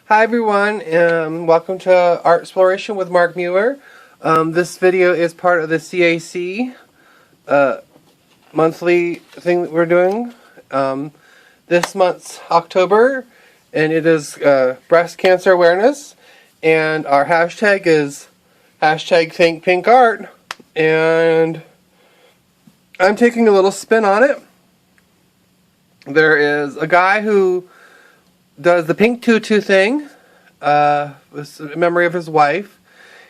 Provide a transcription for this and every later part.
Hi everyone, welcome to Art Exploration with Mark Mueller. This video is part of the CAC monthly thing that we're doing this month's October, and it is breast cancer awareness, and our hashtag is hashtag thinkpinkart, and I'm taking a little spin on it. There is a guy who does the pink tutu thing, in memory of his wife.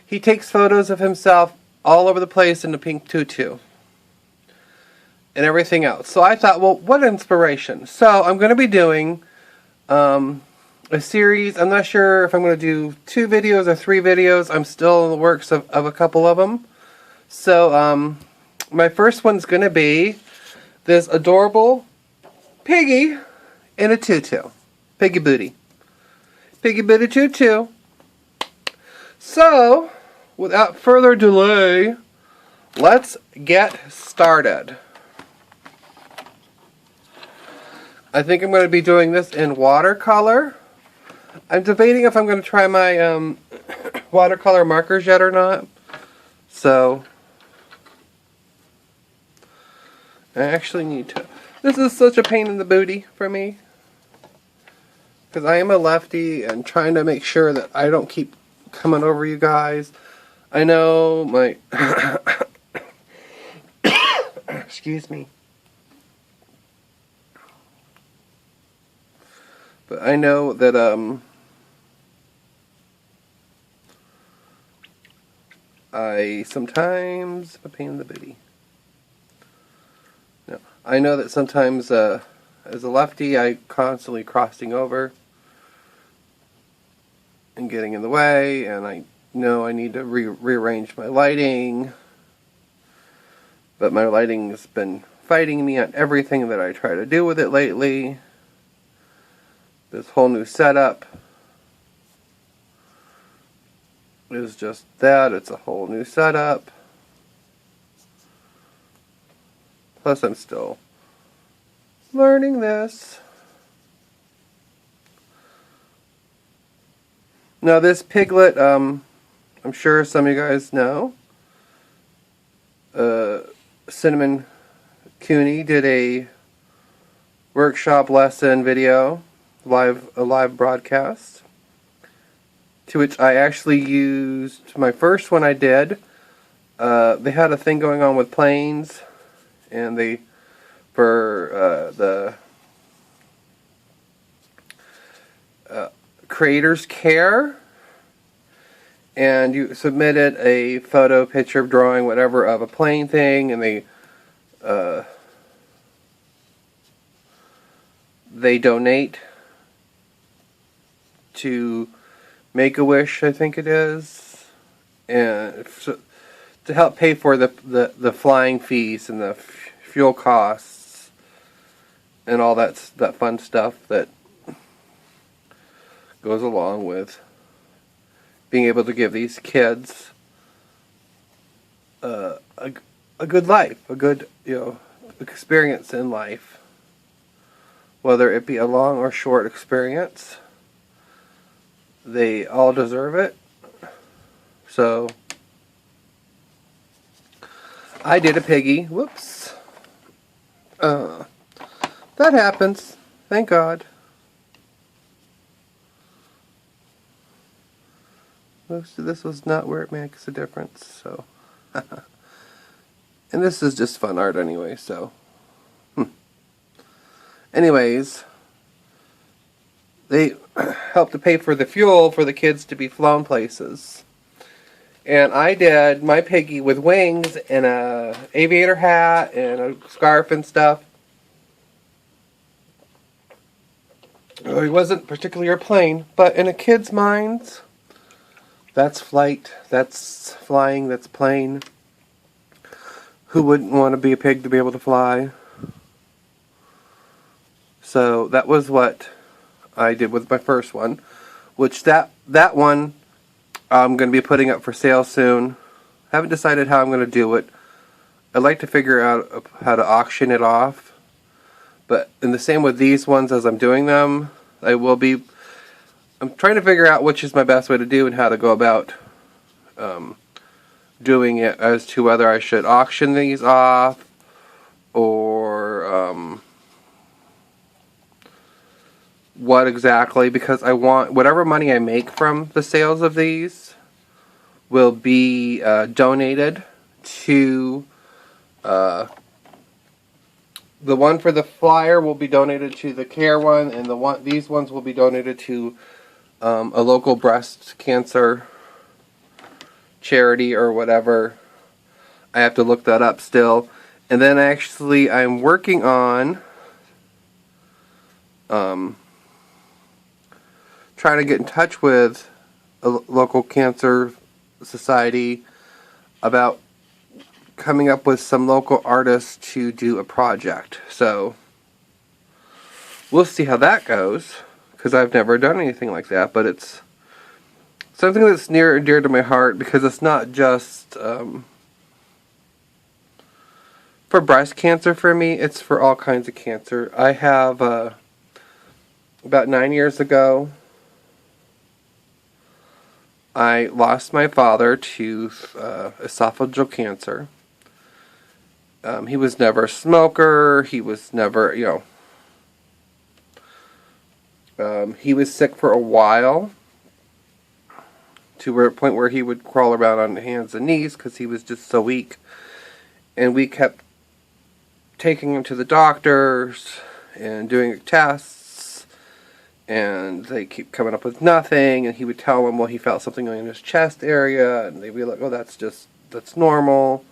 He takes photos of himself all over the place in the pink tutu and everything else. So I thought, well, what inspiration. So I'm going to be doing a series. I'm not sure if I'm going to do 2 videos or 3 videos. I'm still in the works of a couple of them. So my first one's going to be this adorable piggy in a tutu. Piggy booty. Piggy booty tutu. So, without further delay, let's get started. I think I'm going to be doing this in watercolor. I'm debating if I'm going to try my watercolor markers yet or not. So, I actually need to. This is such a pain in the booty for me, because I am a lefty and trying to make sure that I don't keep coming over you guys. I know my excuse me. But I know that I sometimes a pain in the booty. No, I know that sometimes as a lefty, I constantly crossing over and getting in the way, and I know I need to rearrange my lighting, but my lighting has been fighting me on everything that I try to do with it lately. This whole new setup is just that. It's a whole new setup. Plus I'm still learning this. Now this piglet, I'm sure some of you guys know. Cinnamon Cooney did a workshop lesson video, a live broadcast, to which I actually used my first one I did. They had a thing going on with planes, and they for the creators care, and you submitted a photo, picture, drawing, whatever, of a plane thing, and they donate to Make-A-Wish, I think it is, and to help pay for the flying fees and the fuel costs and all that fun stuff that goes along with being able to give these kids a good life, a good experience in life, whether it be a long or short experience. They all deserve it. So I did a piggy. Whoops. That happens. Thank God. Most of this was not where it makes a difference, so. And this is just fun art anyway, so. Anyways, they help to pay for the fuel for the kids to be flown places. And I did my piggy with wings and a aviator hat and a scarf and stuff. He wasn't particularly a plane, but in a kid's minds, that's flight, that's flying, that's plane. Who wouldn't want to be a pig to be able to fly? So that was what I did with my first one, which that one I'm going to be putting up for sale soon. Haven't decided how I'm going to do it. I'd like to figure out how to auction it off. But in the same with these ones, as I'm doing them, I will be I'm trying to figure out which is my best way to do and how to go about doing it, as to whether I should auction these off or what exactly, because I want whatever money I make from the sales of these will be donated to the one for the flyer will be donated to the care one, and these ones will be donated to a local breast cancer charity or whatever. I have to look that up still. And then actually I'm working on trying to get in touch with a local cancer society about coming up with some local artists to do a project. So we'll see how that goes, because I've never done anything like that, but it's something that's near and dear to my heart, because it's not just for breast cancer for me, it's for all kinds of cancer. I have about 9 years ago, I lost my father to esophageal cancer. He was never a smoker. He was never, he was sick for a while, to a point where he would crawl around on hands and knees because he was just so weak. And we kept taking him to the doctors and doing tests, and they keep coming up with nothing. And he would tell them, well, he felt something in his chest area, and they'd be like, oh, that's normal.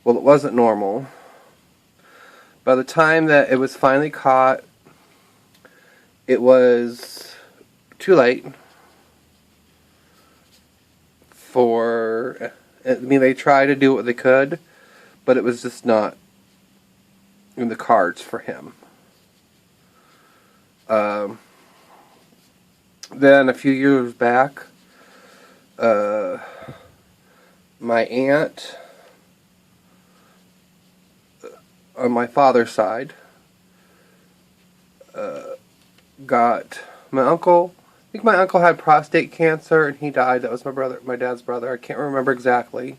Well, it wasn't normal. By the time that it was finally caught, it was too late they tried to do what they could, but it was just not in the cards for him. Then a few years back, my aunt on my father's side got my uncle. I think my uncle had prostate cancer and he died. That was my dad's brother. I can't remember exactly,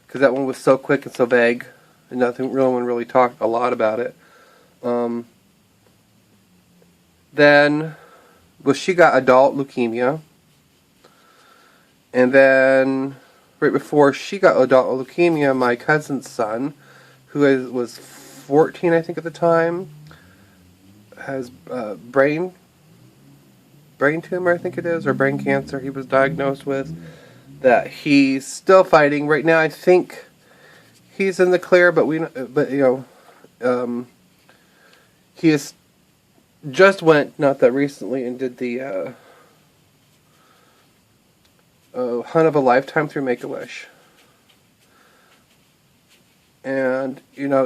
because that one was so quick and so vague, and no one really talked a lot about it. She got adult leukemia, and then right before she got adult leukemia, my cousin's son, who was 14, I think at the time, has brain tumor, I think it is, or brain cancer he was diagnosed with, that he's still fighting. Right now I think he's in the clear, but he is just went, not that recently, and did the hunt of a lifetime through Make-A-Wish. And,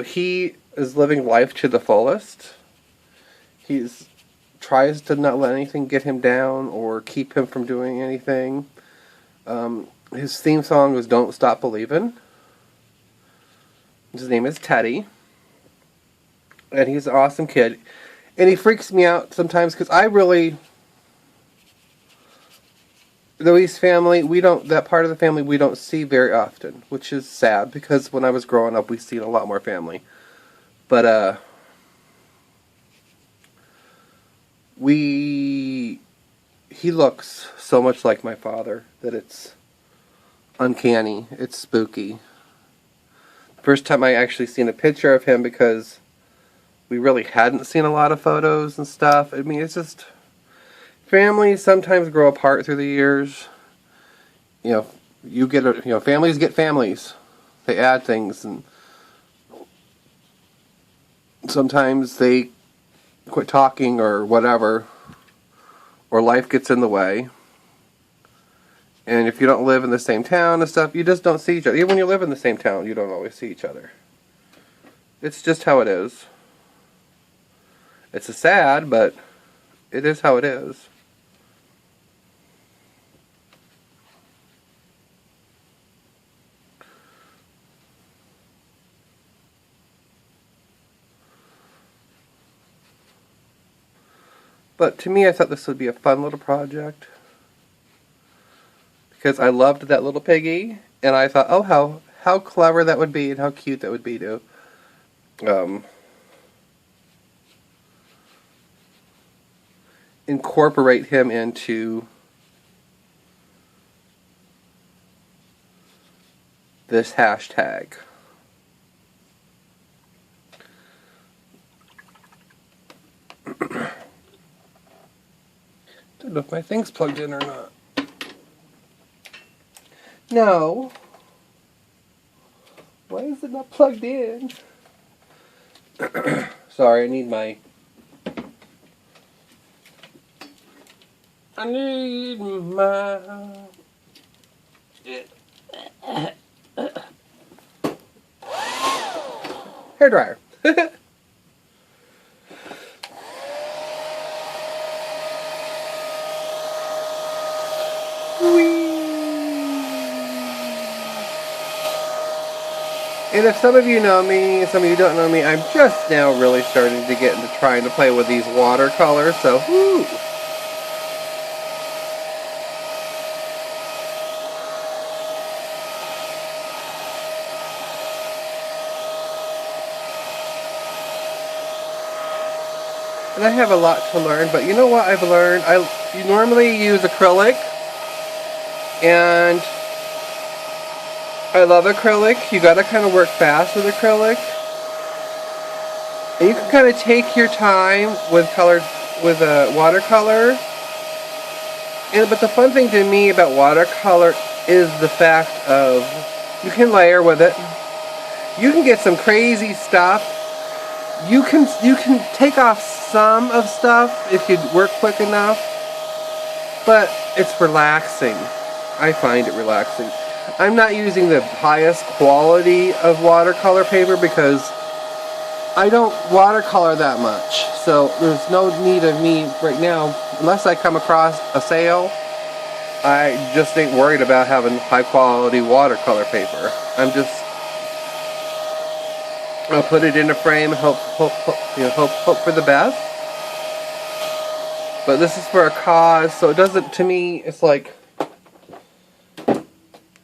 he is living life to the fullest. He's tries to not let anything get him down or keep him from doing anything. His theme song was Don't Stop Believin'. His name is Teddy. And he's an awesome kid. And he freaks me out sometimes because Louis' family, that part of the family we don't see very often, which is sad, because when I was growing up we seen a lot more family. But he looks so much like my father that it's uncanny. It's spooky. First time I actually seen a picture of him, because we really hadn't seen a lot of photos and stuff. I mean, it's just, families sometimes grow apart through the years. Families get families. They add things, and sometimes they quit talking or whatever, or life gets in the way. And if you don't live in the same town and stuff, you just don't see each other. Even when you live in the same town, you don't always see each other. It's just how it is. It's sad, but it is how it is. But to me, I thought this would be a fun little project. Because I loved that little piggy. And I thought, oh, how clever that would be and how cute that would be to incorporate him into this hashtag. Don't know if my thing's plugged in or not. No. Why is it not plugged in? Sorry, I need my hair dryer. And if some of you know me, some of you don't know me, I'm just now really starting to get into trying to play with these watercolors, so whoo! And I have a lot to learn, but you know what I've learned? You normally use acrylic, and I love acrylic. You gotta kind of work fast with acrylic. And you can kind of take your time with a watercolor. But the fun thing to me about watercolor is the fact of you can layer with it. You can get some crazy stuff. You can take off some of stuff if you work quick enough. But it's relaxing. I find it relaxing. I'm not using the highest quality of watercolor paper because I don't watercolor that much. So there's no need of me right now, unless I come across a sale, I just ain't worried about having high quality watercolor paper. I'll put it in a frame, hope for the best. But this is for a cause, so it doesn't, to me, it's like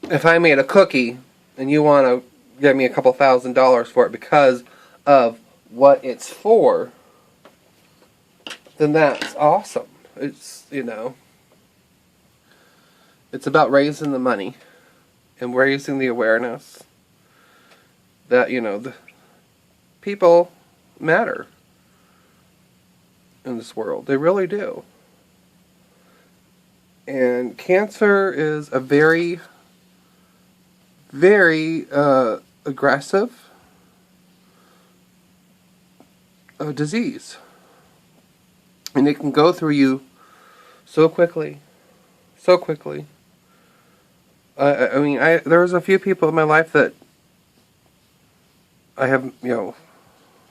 if I made a cookie and you want to give me a couple $1,000s for it because of what it's for, then that's awesome. It's, it's about raising the money and raising the awareness that, the people matter in this world. They really do. And cancer is a very, very aggressive disease. And it can go through you so quickly. So quickly. There was a few people in my life that I have,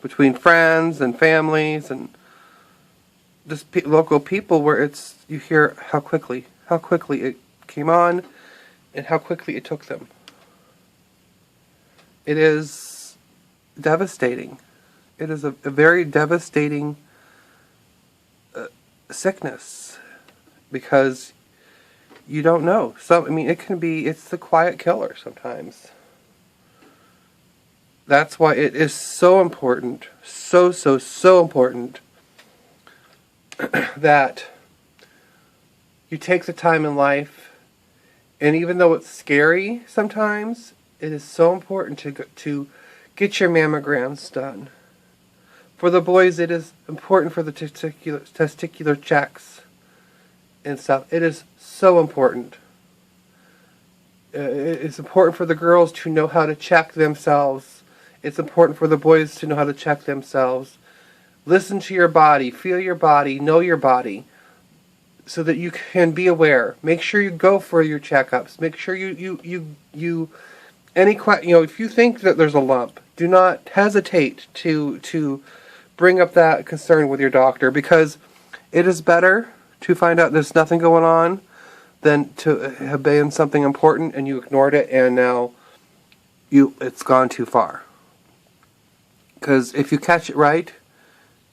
between friends and families and just local people where you hear how quickly it came on and how quickly it took them. It is devastating. It is a very devastating sickness because you don't know. It's the quiet killer sometimes. That's why it is so important, so important that you take the time in life, and even though it's scary sometimes, it is so important to get your mammograms done. For the boys, it is important for the testicular checks and stuff. It is so important. It's important for the girls to know how to check themselves. It's important for the boys to know how to check themselves. Listen to your body, feel your body, know your body, so that you can be aware. Make sure you go for your checkups. Make sure if you think that there's a lump, do not hesitate to bring up that concern with your doctor, because it is better to find out there's nothing going on than to have been something important and you ignored it and now it's gone too far. Because if you catch it right,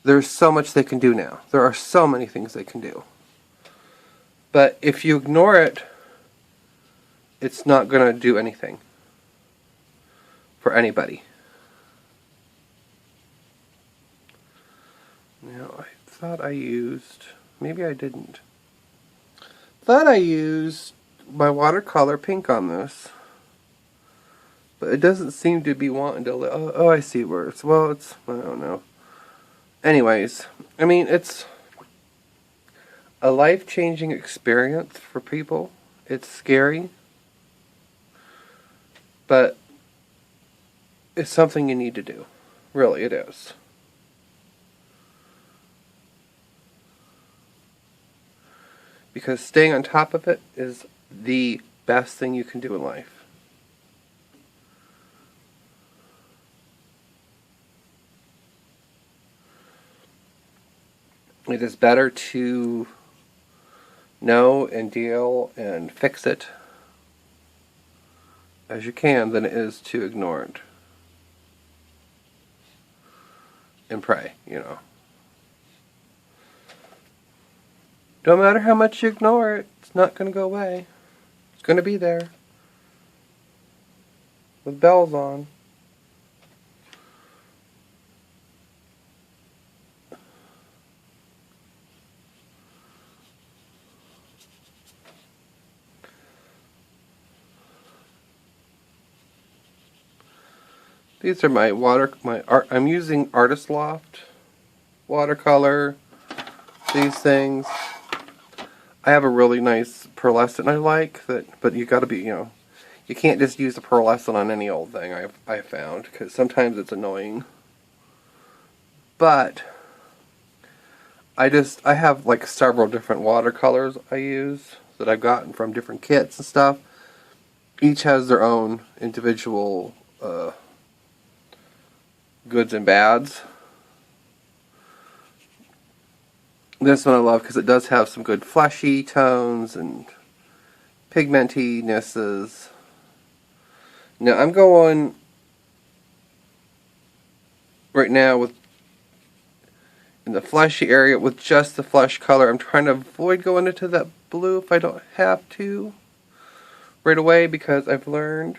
there's so much they can do now. There are so many things they can do. But if you ignore it, it's not going to do anything for anybody. Now, I thought I used, maybe I didn't. Thought I used my watercolor pink on this. But it doesn't seem to be wanting to, oh, I see where it's, well, it's, I don't know. Anyways, I mean, it's a life-changing experience for people. It's scary. But it's something you need to do. Really, it is. Because staying on top of it is the best thing you can do in life. It is better to know and deal and fix it as you can than it is to ignore it and pray, you know. No matter how much you ignore it, it's not going to go away. It's going to be there with bells on. These are my art. I'm using Artist Loft watercolor. These things. I have a really nice pearlescent I like that, but you got to be, you know, you can't just use the pearlescent on any old thing. I found because sometimes it's annoying. But I have like several different watercolors I use that I've gotten from different kits and stuff. Each has their own individual goods and bads. This one I love because it does have some good fleshy tones and pigmentynesses. Now I'm going right now with in the fleshy area with just the flesh color. I'm trying to avoid going into that blue if I don't have to right away because I've learned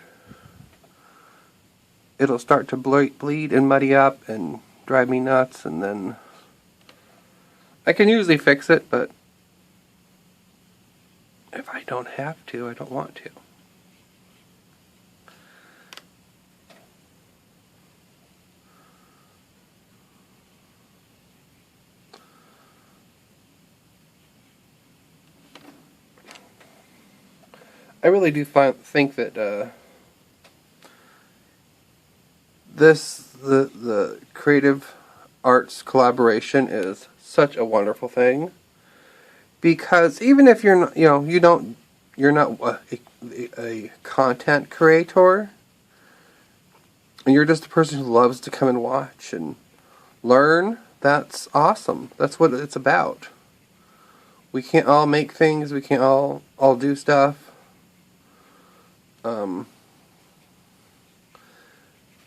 it'll start to bleed and muddy up and drive me nuts, and then I can usually fix it, but if I don't have to, I don't want to. I really do think that the creative arts collaboration is such a wonderful thing, because even if you're not, you're not a content creator, and you're just a person who loves to come and watch and learn, that's awesome. That's what it's about. We can't all make things. We can't all do stuff.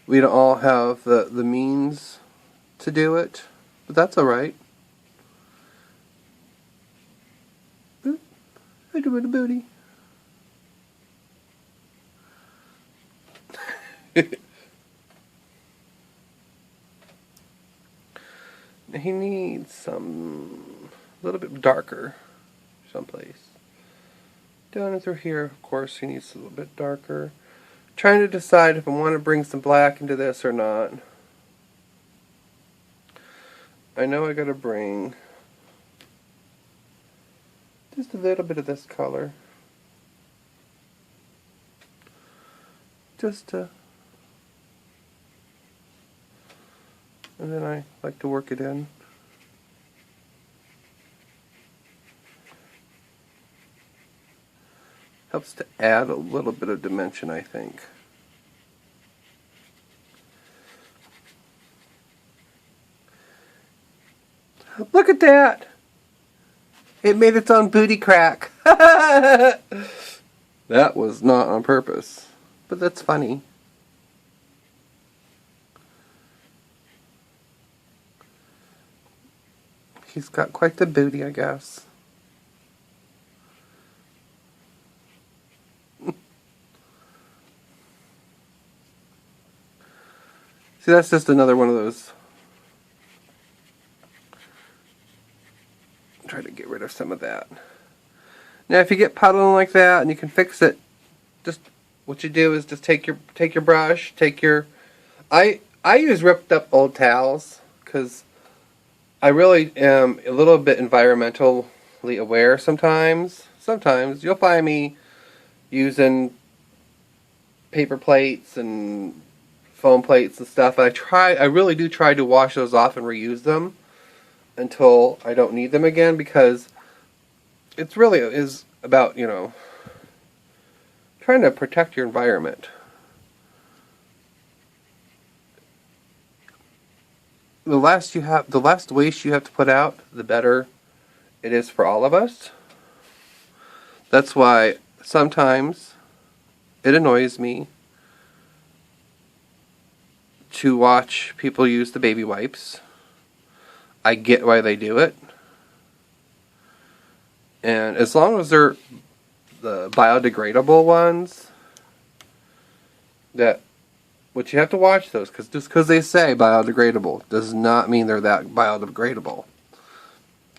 We don't all have the means to do it, but that's alright. I do it a booty. He needs some a little bit darker someplace. Down through here, of course, he needs a little bit darker. Trying to decide if I want to bring some black into this or not. I know I gotta bring just a little bit of this color. Just to, and then I like to work it in. Helps to add a little bit of dimension, I think. Look at that! It made its own booty crack. That was not on purpose, but that's funny. He's got quite the booty, I guess. See, that's just another one of those. Try to get rid of some of that. Now, if you get puddling like that, and you can fix it, just what you do is just take your brush, I use ripped up old towels because I really am a little bit environmentally aware sometimes. Sometimes you'll find me using paper plates and foam plates and stuff. And I really do try to wash those off and reuse them until I don't need them again, because it's really is about, you know, trying to protect your environment. The less waste you have to put out, the better it is for all of us. That's why sometimes it annoys me to watch people use the baby wipes. I get why they do it. And as long as they're the biodegradable ones, which you have to watch those, because just because they say biodegradable does not mean they're that biodegradable.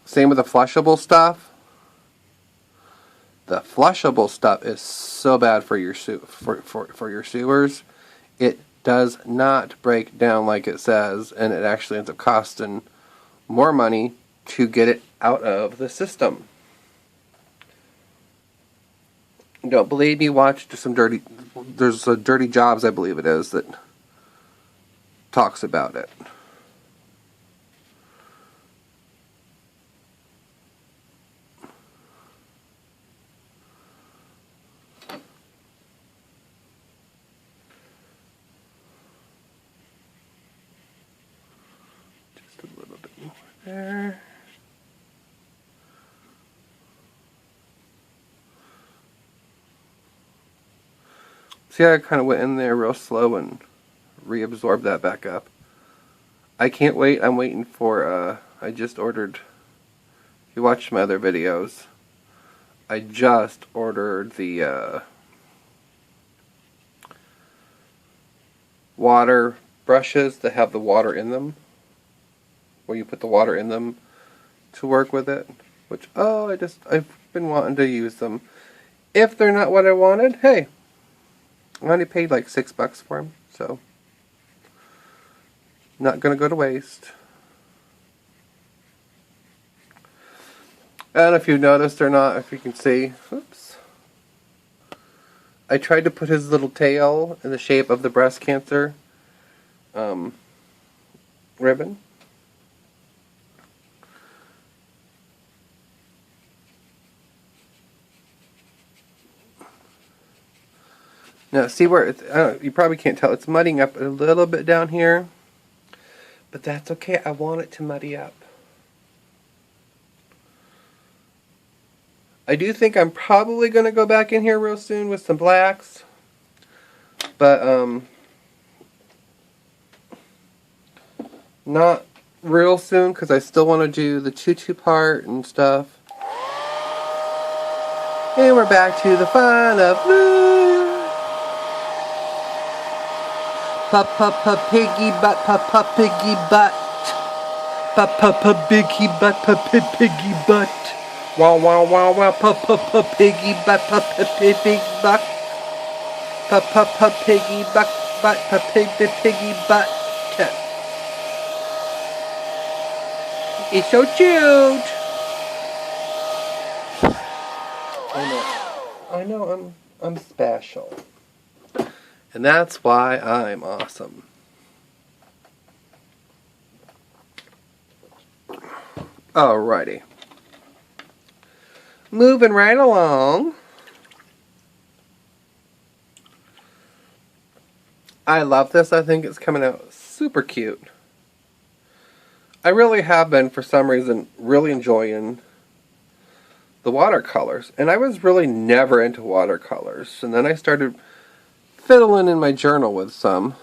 Same with the flushable stuff. The flushable stuff is so bad for your for your sewers. It does not break down like it says, and it actually ends up costing more money to get it out of the system. Don't believe me? Watch there's a Dirty Jobs, I believe it is, that talks about it. Just a little bit more there. See, I kind of went in there real slow and reabsorbed that back up. I can't wait. I'm waiting for, I just ordered, if you watched my other videos, I just ordered the water brushes that have the water in them, where you put the water in them to work with it, which, I've been wanting to use them. If they're not what I wanted, hey, I only paid like $6 for them, so not going to go to waste. And if you've noticed or not, if you can see, oops, I tried to put his little tail in the shape of the breast cancer ribbon. Now, see where you probably can't tell. It's mudding up a little bit down here. But that's okay. I want it to muddy up. I do think I'm probably going to go back in here real soon with some blacks. But, not real soon, because I still want to do the tutu part and stuff. And we're back to the fun of blue. Piggy butt, piggy butt. Piggy butt, piggy butt. Wow, wow, wow, wow, piggy butt, piggy butt. Piggy butt, piggy butt. It's so cute. I know, I'm special. And that's why I'm awesome. Alrighty. Moving right along. I love this. I think it's coming out super cute. I really have been, for some reason, really enjoying the watercolors. And I was really never into watercolors. And then I started fiddling in my journal with some,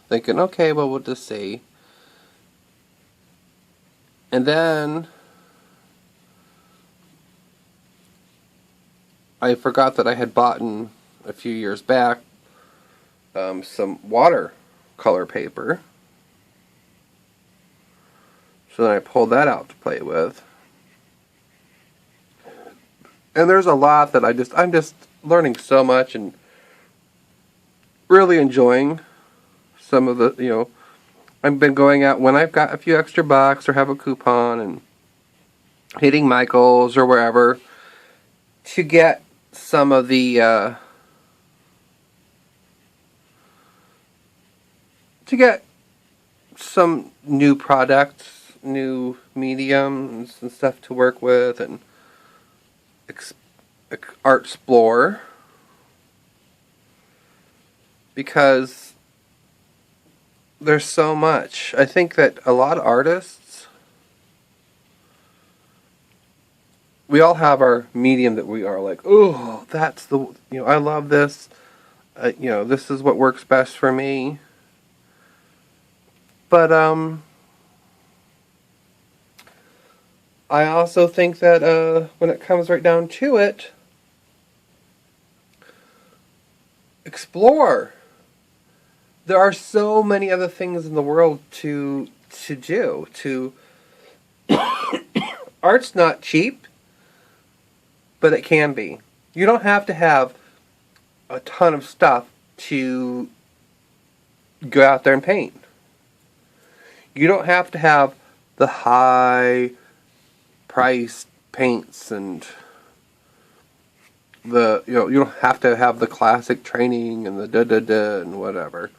thinking, okay, well, we'll just see. And then I forgot that I had bought a few years back some watercolor paper. So then I pulled that out to play with. And there's a lot that I'm just learning so much and really enjoying some of the, I've been going out when I've got a few extra bucks or have a coupon and hitting Michael's or wherever to get some of the to get some new products, new mediums and stuff to work with, and art explore, because there's so much. I think that a lot of artists, we all have our medium that we are like, oh, that's the, I love this, this is what works best for me. But I also think that when it comes right down to it, explore. There are so many other things in the world to do. Art's not cheap, but it can be. You don't have to have a ton of stuff to go out there and paint. You don't have to have the high priced paints and you don't have to have the classic training and the da-da-da and whatever.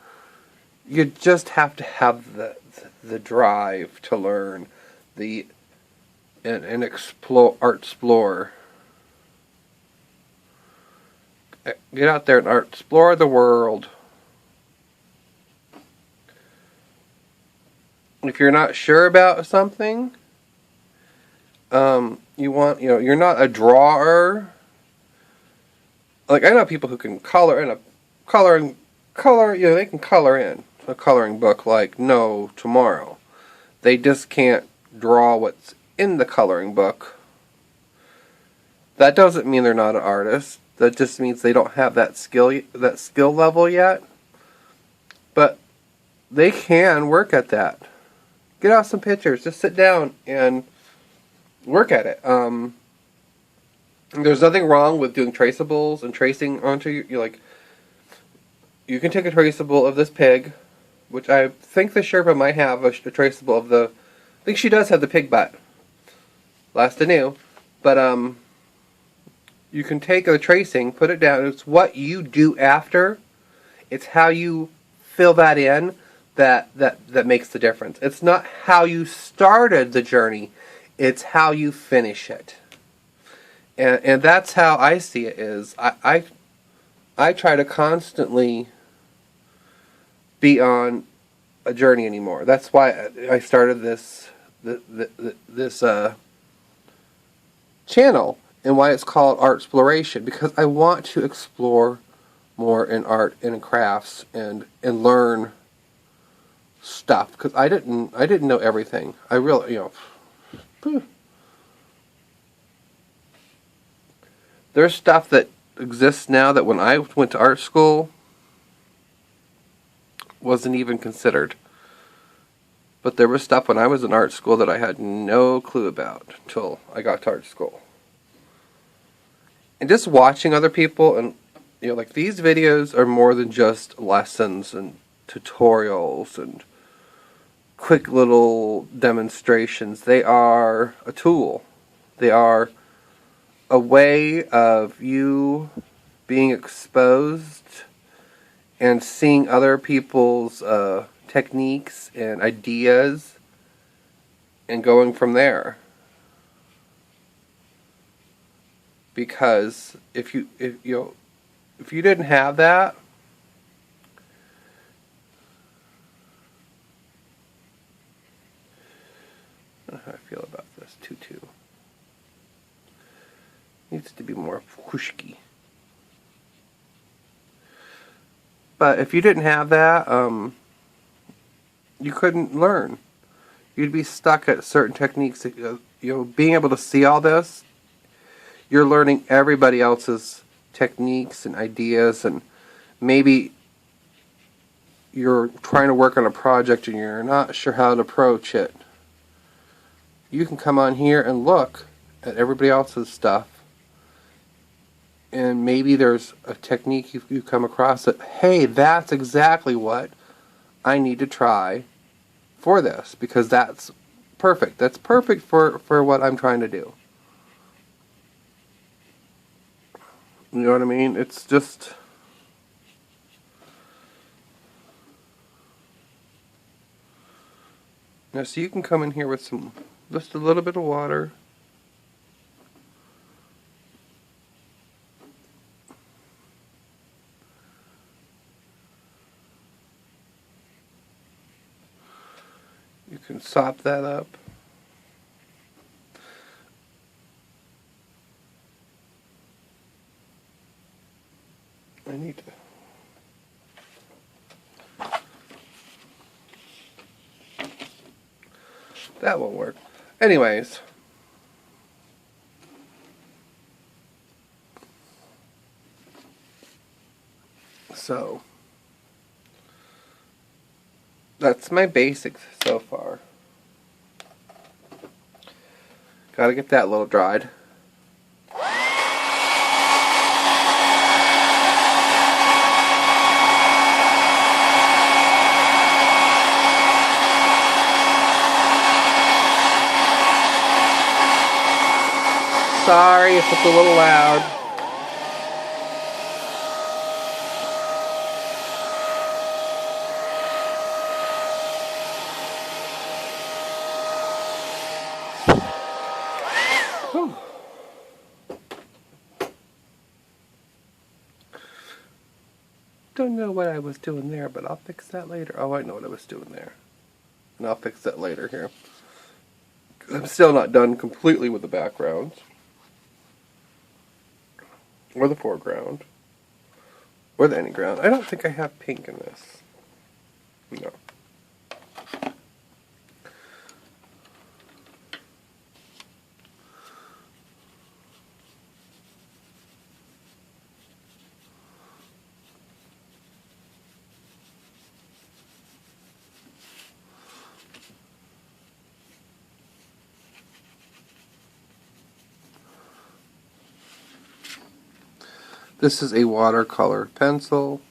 You just have to have the drive to learn and explore. Get out there and explore the world. If you're not sure about something, you're not a drawer. Like, I know people who can color in they can color in a coloring book like no tomorrow. They just can't draw what's in the coloring book. That doesn't mean they're not an artist. That just means they don't have that skill level yet. But they can work at that. Get out some pictures. Just sit down and work at it. There's nothing wrong with doing traceables and tracing onto you can take a traceable of this pig, which I think the Sherpa might have a traceable of I think she does have the pig butt. Last I knew. But you can take the tracing, put it down. It's what you do after. It's how you fill that in that makes the difference. It's not how you started the journey. It's how you finish it. And that's how I see it is. I try to constantly be on a journey anymore. That's why I started this channel and why it's called Art Exploration, because I want to explore more in art and in crafts and learn stuff, because I didn't know everything. I really, there's stuff that exists now that when I went to art school wasn't even considered. But there was stuff when I was in art school that I had no clue about until I got to art school. And just watching other people, and like, these videos are more than just lessons and tutorials and quick little demonstrations. They are a tool. They are a way of you being exposed and seeing other people's techniques and ideas and going from there. Because if you didn't have that, I don't know how I feel about this tutu. Needs to be more whooshky. But if you didn't have that, you couldn't learn. You'd be stuck at certain techniques. Being able to see all this, you're learning everybody else's techniques and ideas, and maybe you're trying to work on a project and you're not sure how to approach it. You can come on here and look at everybody else's stuff, and maybe there's a technique you come across that, hey, that's exactly what I need to try for this, because that's perfect. That's perfect for what I'm trying to do. You know what I mean? It's just... Now, so you can come in here with just a little bit of water. You can sop that up. I need to... That won't work. Anyways. So, that's my basics so far. Gotta get that a little dried. Sorry if it's a little loud. Whew. Don't know what I was doing there, but I'll fix that later. Oh, I know what I was doing there. And I'll fix that later here. I'm still not done completely with the backgrounds. Or the foreground. Or the anyground. I don't think I have pink in this. No. This is a watercolor pencil.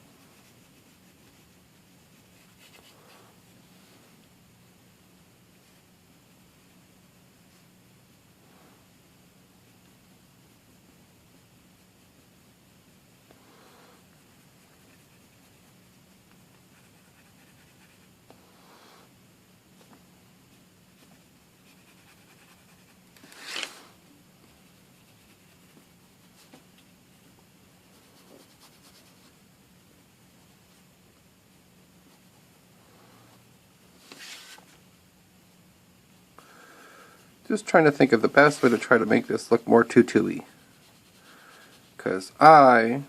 Just trying to think of the best way to try to make this look more tutu-y. Because I'm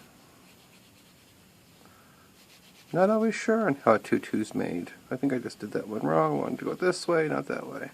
not always sure on how a tutu's made. I think I just did that one wrong. I wanted to go this way, not that way.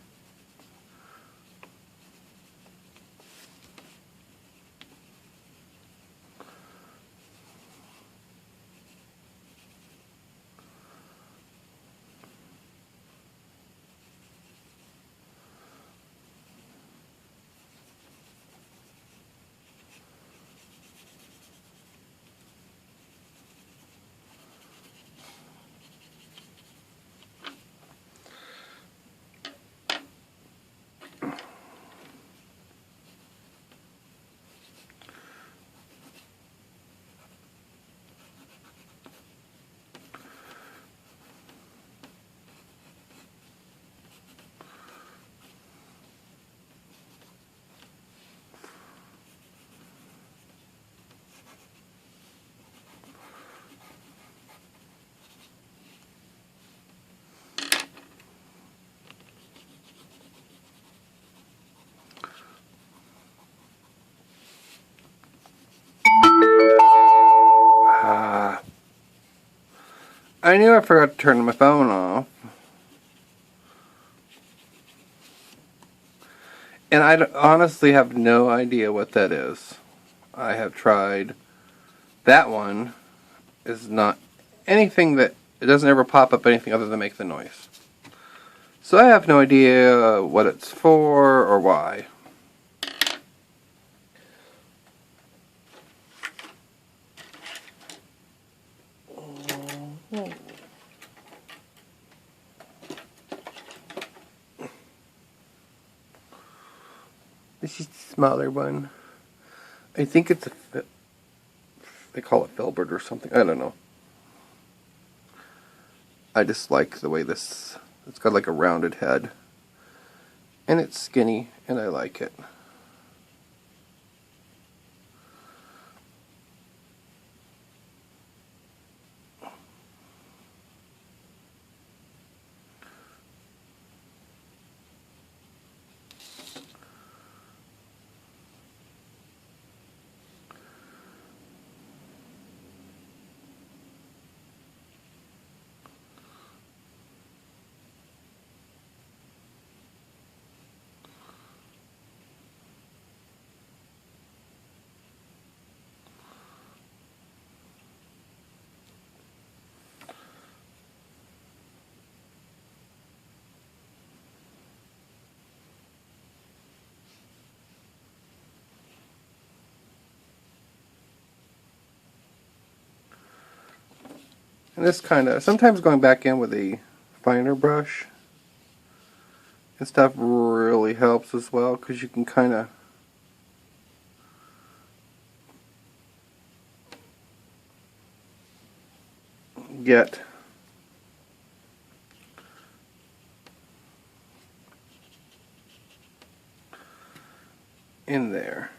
I knew I forgot to turn my phone off. And honestly have no idea what that is. I have tried. That one is not anything that, it doesn't ever pop up anything other than make the noise. So I have no idea what it's for or why. This is the smaller one. I think it's they call it filbert or something. I don't know. I just like the way it's got like a rounded head. And it's skinny, and I like it. And this kind of, sometimes going back in with a finer brush and stuff really helps as well, because you can kind of get in there.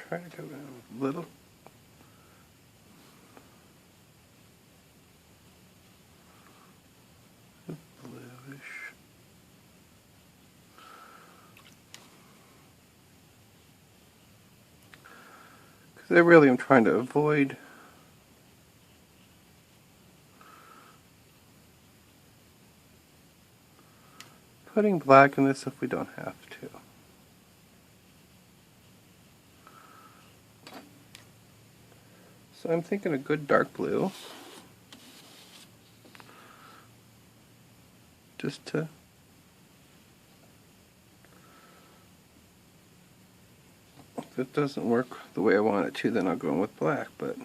Try to go down a little. Bluish. Because I really am trying to avoid putting black in this if we don't have to. So I'm thinking a good dark blue. Just to if it doesn't work the way I want it to, then I'll go in with black, but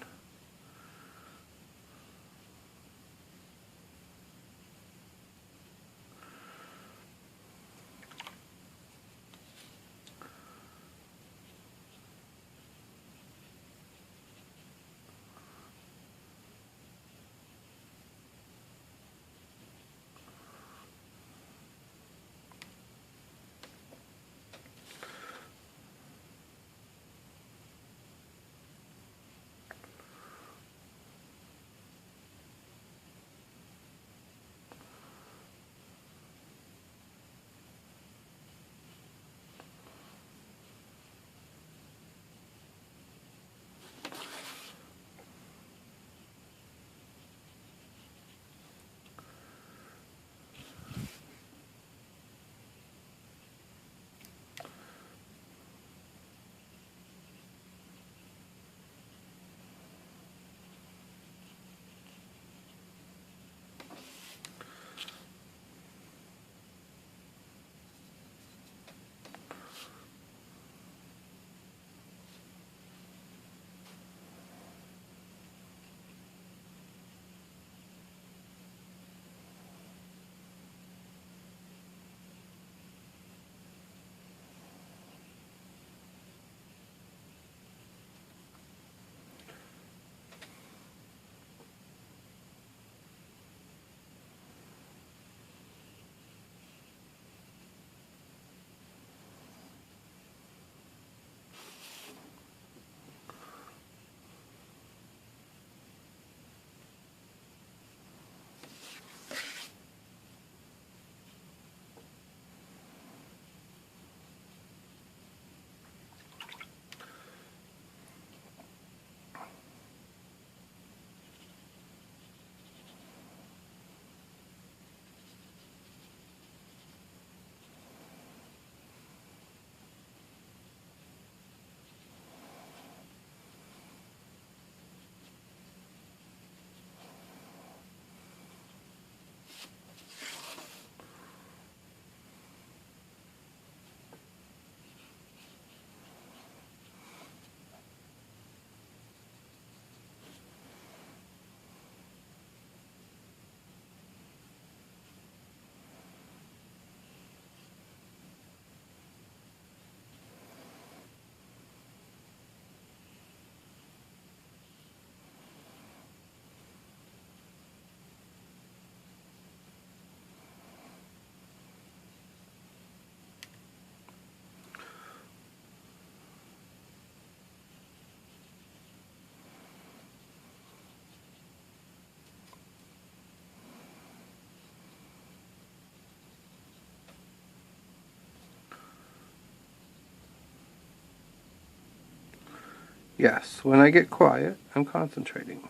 Yes, when I get quiet, I'm concentrating.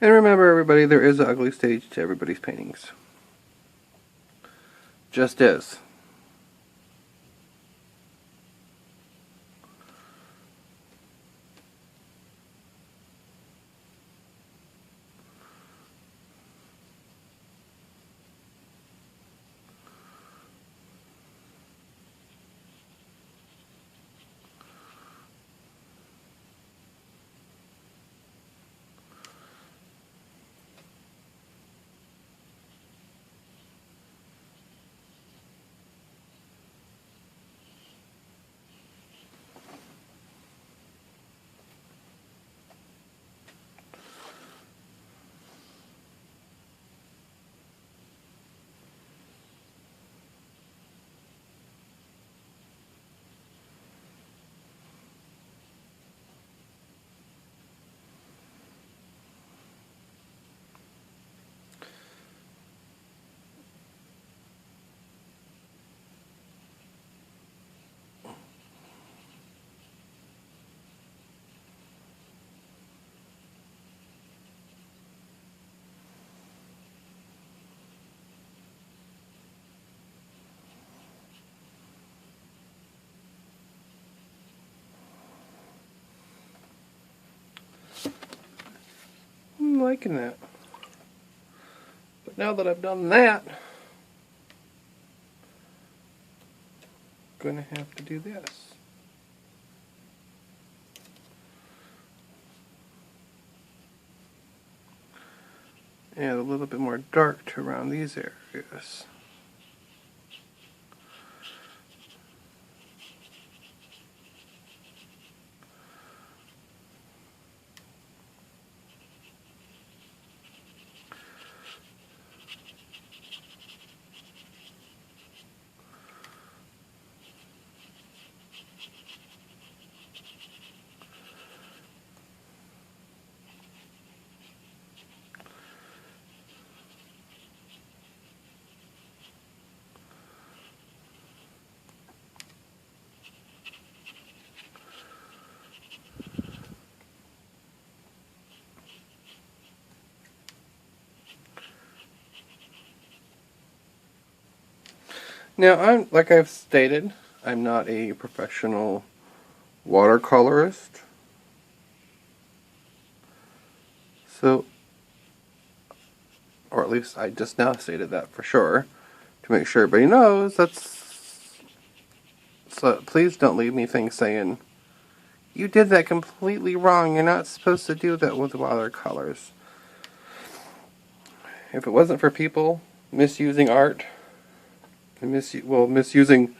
And remember, everybody, there is an ugly stage to everybody's paintings. Just is. I'm liking that. But now that I've done that, I'm going to have to do this. Add a little bit more dark to around these areas. Now, like I've stated, I'm not a professional watercolorist. So, or at least I just now stated that for sure, to make sure everybody knows. So please don't leave me things saying, you did that completely wrong, you're not supposed to do that with watercolors. If it wasn't for people misusing art, misusing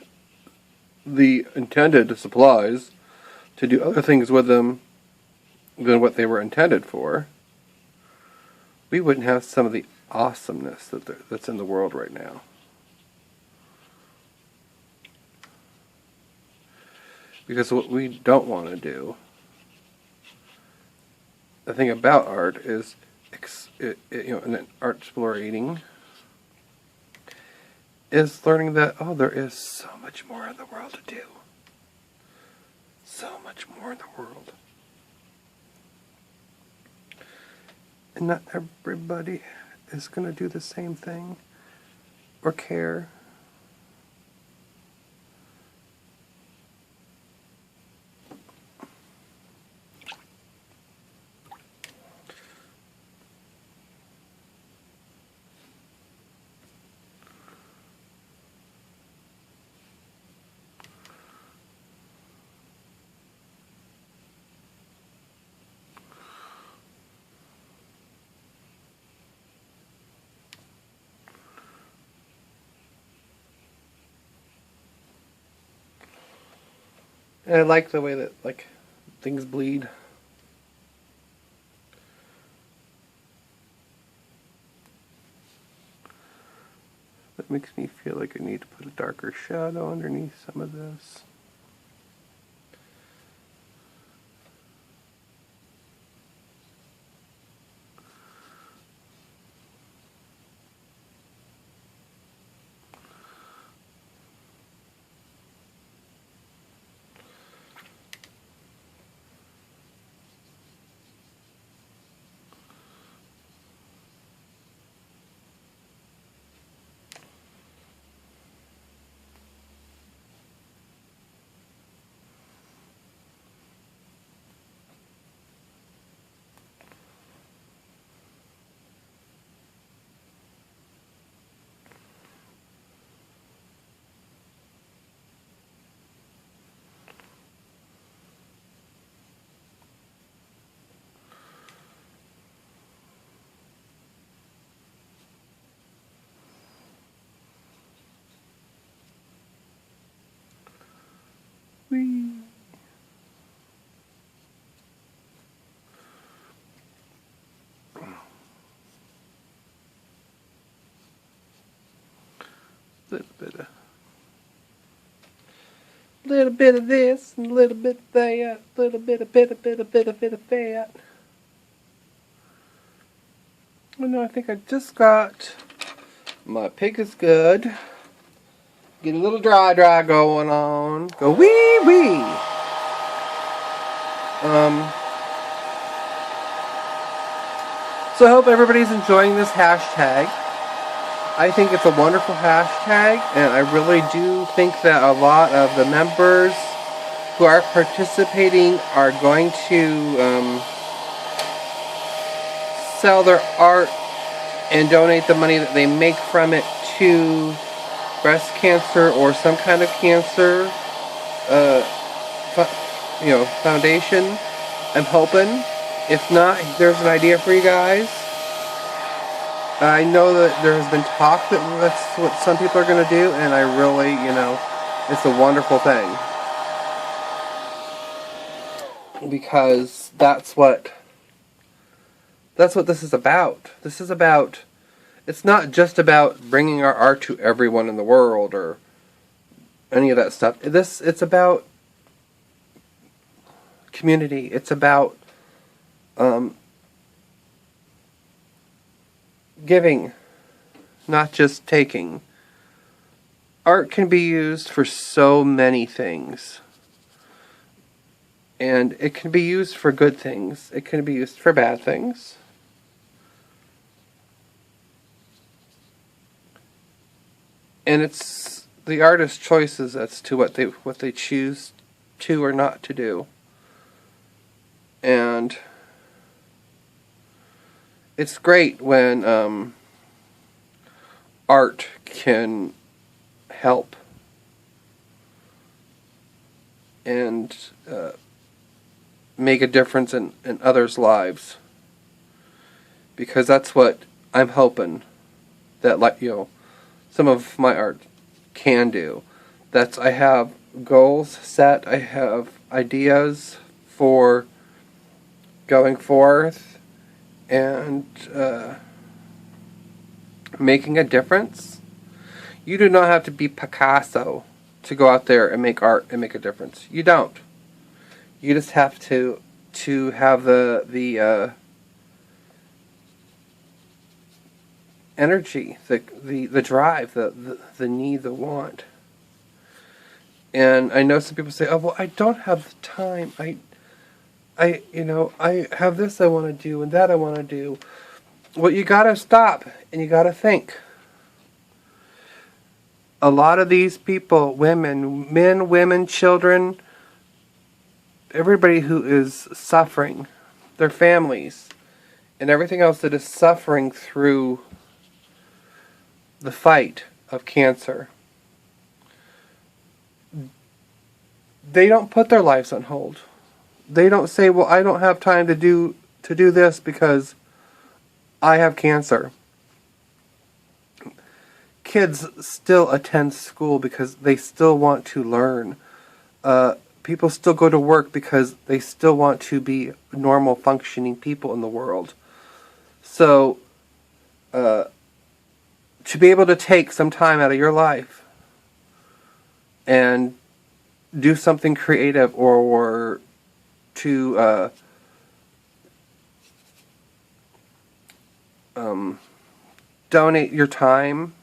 the intended supplies to do other things with them than what they were intended for, we wouldn't have some of the awesomeness that's in the world right now. Because what we don't want to do, the thing about art is, in art explorating, is learning that, there is so much more in the world to do. So much more in the world. And not everybody is going to do the same thing or care. And I like the way that, things bleed. That makes me feel like I need to put a darker shadow underneath some of this. Whee! Little bit of this and a little bit of that, little bit of that. Oh no, I think I just got my pig is good. Get a little dry going on. Go wee wee. So I hope everybody's enjoying this hashtag. I think it's a wonderful hashtag, and I really do think that a lot of the members who are participating are going to sell their art and donate the money that they make from it to breast cancer or some kind of cancer foundation. I'm hoping. If not, there's an idea for you guys. I know that there has been talk that that's what some people are going to do, and I really, it's a wonderful thing. Because that's what this is about. This is about, it's not just about bringing our art to everyone in the world or any of that stuff. It's about community. It's about giving, not just taking. Art can be used for so many things. And it can be used for good things. It can be used for bad things. And it's the artist's choices as to what they choose to or not to do. And it's great when art can help and make a difference in others' lives. Because that's what I'm hoping that, some of my art can do. I have goals set, I have ideas for going forth and making a difference. You do not have to be Picasso to go out there and make art and make a difference. You don't. You just have to have the energy, the drive, the need, the want. And I know some people say, "Oh, well, I don't have the time. I have this I want to do and that I want to do." Well, you gotta stop and you gotta think. A lot of these people, men, women, children, everybody who is suffering, their families, and everything else that is suffering through the fight of cancer, they don't put their lives on hold. They don't say, "Well, I don't have time to do this because I have cancer." Kids still attend school because they still want to learn. People still go to work because they still want to be normal functioning people in the world. So, to be able to take some time out of your life and do something creative or to donate your time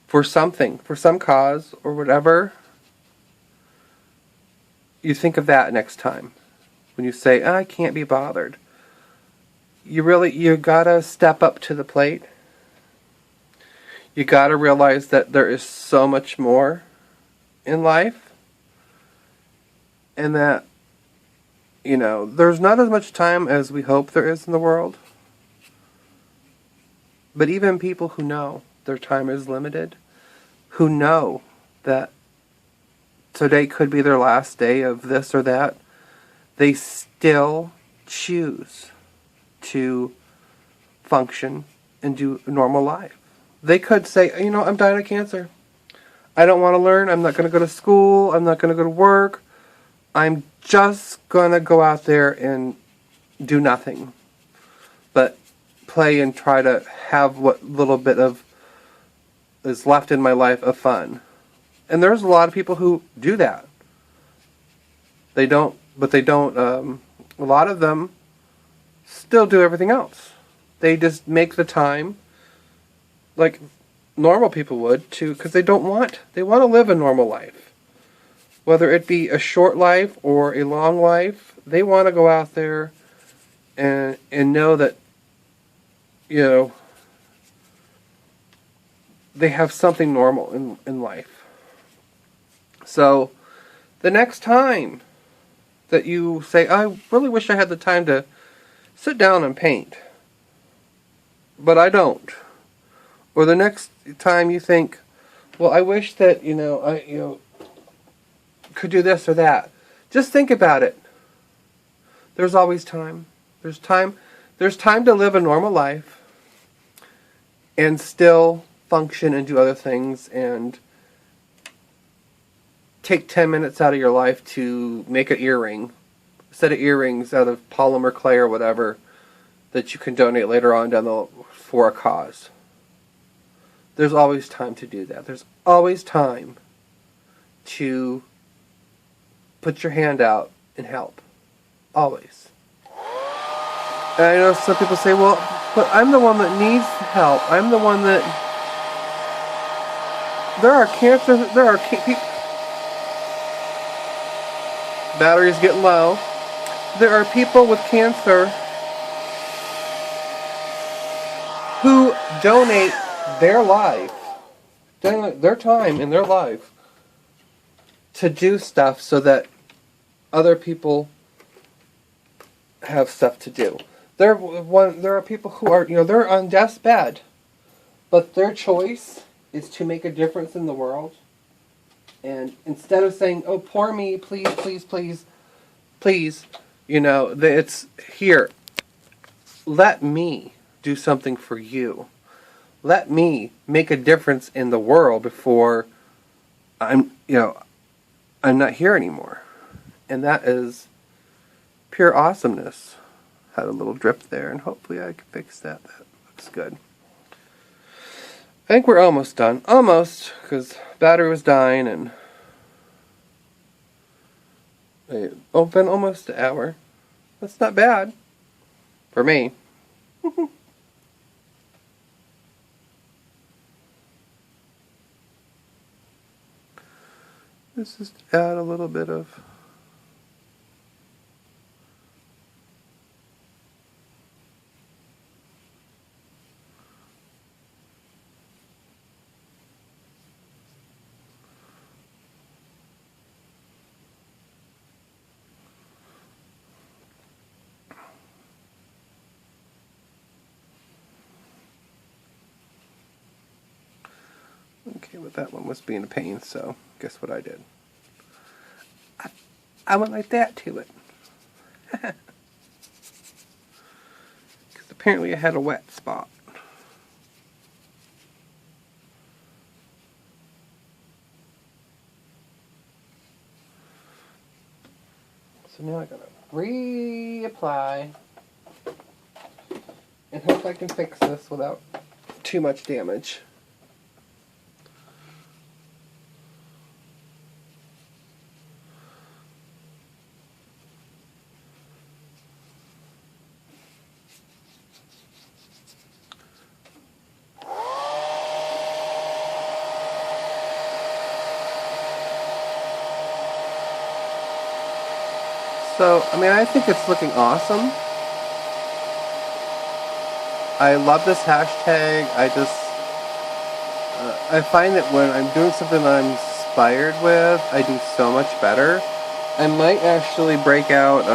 for something, for some cause or whatever, you think of that next time. When you say, "I can't be bothered." You gotta step up to the plate. You gotta realize that there is so much more in life. And that, there's not as much time as we hope there is in the world. But even people who know their time is limited, who know that today could be their last day of this or that, they still choose to function and do a normal life. They could say, "I'm dying of cancer. I don't want to learn. I'm not going to go to school. I'm not going to go to work. I'm just going to go out there and do nothing but play and try to have what little bit of is left in my life of fun. And there's a lot of people who do that. They don't, a lot of them still do everything else. They just make the time like normal people would because they want to live a normal life. Whether it be a short life or a long life, they want to go out there and know that, they have something normal in life. So the next time that you say, I really wish I had the time to sit down and paint, but I don't. Or the next time you think, well, I wish that, I could do this or that. Just think about it. There's always time. There's time to live a normal life and still function and do other things and take 10 minutes out of your life to make an earring, a set of earrings out of polymer clay or whatever that you can donate later on for a cause. There's always time to do that. There's always time to put your hand out and help. Always. And I know some people say, well, but I'm the one that needs help. I'm the one that... Battery's getting low. There are people with cancer who donate their life, their time in their life to do stuff so that other people have stuff to do. There are people who are, they're on death's bed, but their choice is to make a difference in the world. And instead of saying, oh, poor me, please, please, please, please, it's here. Let me do something for you. Let me make a difference in the world before I'm not here anymore. And that is pure awesomeness. Had a little drip there, and hopefully I can fix that. That looks good. I think we're almost done. Almost, because battery was dying, and it's been almost an hour. That's not bad. For me. Let's just add a little bit of... Okay, but that one was being a pain, so guess what I did? I went like that to it. Because apparently I had a wet spot. So now I gotta reapply and hope I can fix this without too much damage. So, I think it's looking awesome. I love this hashtag. I find that when I'm doing something that I'm inspired with, I do so much better. I might actually break out,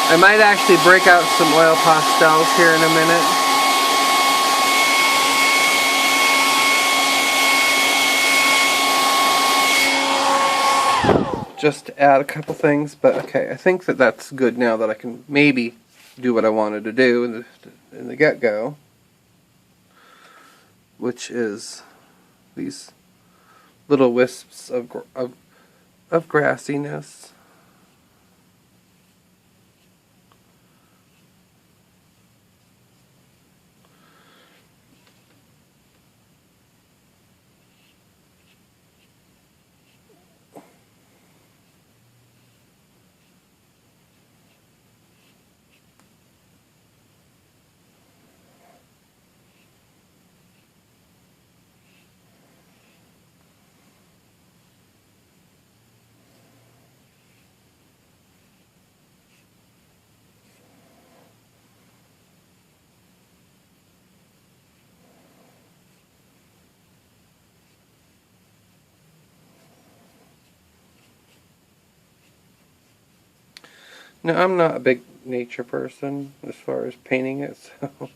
I might actually break out some oil pastels here in a minute. just to add a couple things, but okay, I think that that's good now that I can maybe do what I wanted to do in the get-go, which is these little wisps of grassiness. Now, I'm not a big nature person as far as painting it, so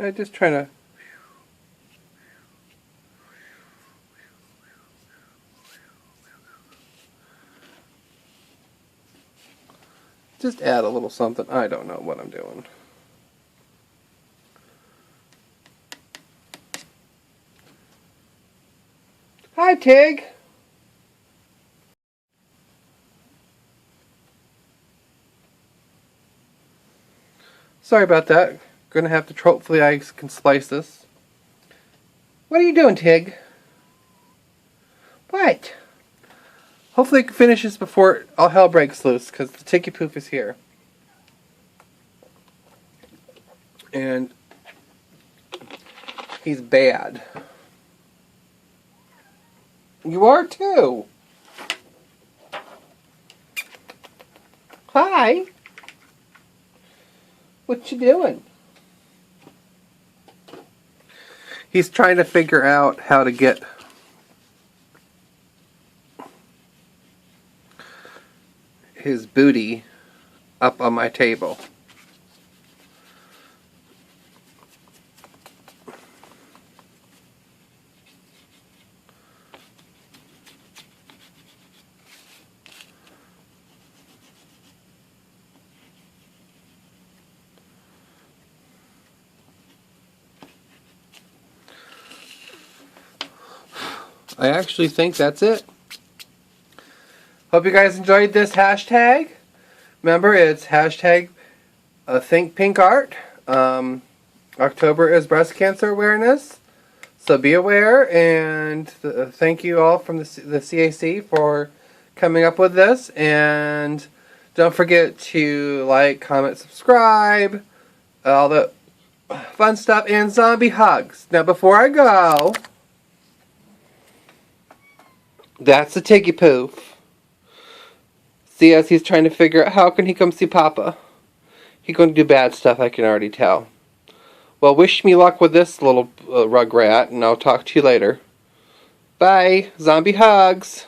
I'm just trying to just add a little something. I don't know what I'm doing. Hi, Tig. Sorry about that. Gonna have to, hopefully I can splice this. What are you doing, Tig? What? Hopefully I can finish this before all hell breaks loose, because the Ticky Poof is here. And he's bad. You are too. Hi. What you doing? He's trying to figure out how to get his booty up on my table. I actually think that's it. Hope you guys enjoyed this hashtag. Remember, it's hashtag thinkpinkart. October is breast cancer awareness, so be aware. And thank you all from the CAC for coming up with this. And don't forget to like, comment, subscribe, all the fun stuff, and zombie hugs. Now, before I go, that's the Ticky Poof. See, as he's trying to figure out how can he come see Papa. He's going to do bad stuff, I can already tell. Well, wish me luck with this little rugrat, and I'll talk to you later. Bye. Zombie hugs.